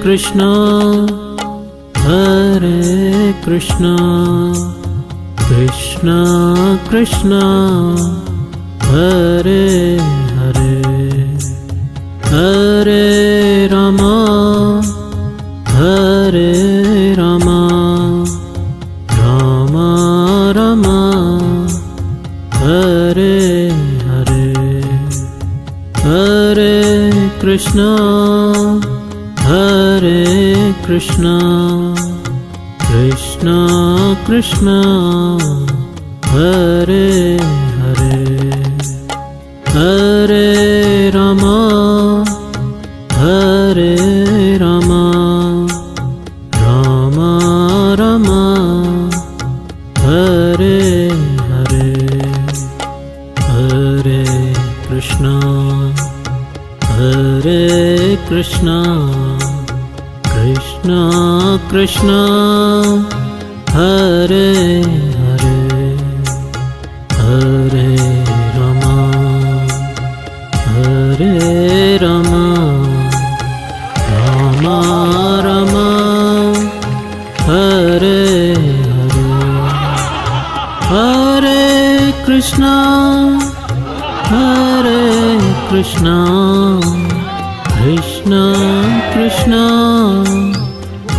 Krishna Hare Krishna Krishna Krishna Hare Hare Hare Rama Hare Rama Rama Rama Hare Hare Hare Krishna Hare Krishna Krishna Krishna Hare Hare Hare Rama Hare Rama Rama Rama Hare Hare Hare Krishna Hare Krishna Krishna Krishna Hare Hare Hare Rama Hare Rama Rama Rama Hare Hare Hare Krishna Hare Krishna Krishna Krishna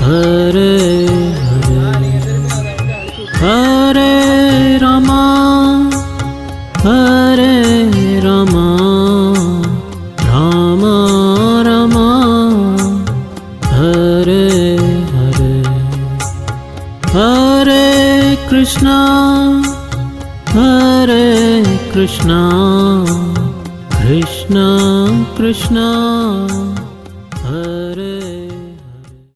Hare Hare Hare Rama Hare Rama Rama Rama Hare Hare Hare Krishna Hare Krishna Krishna Krishna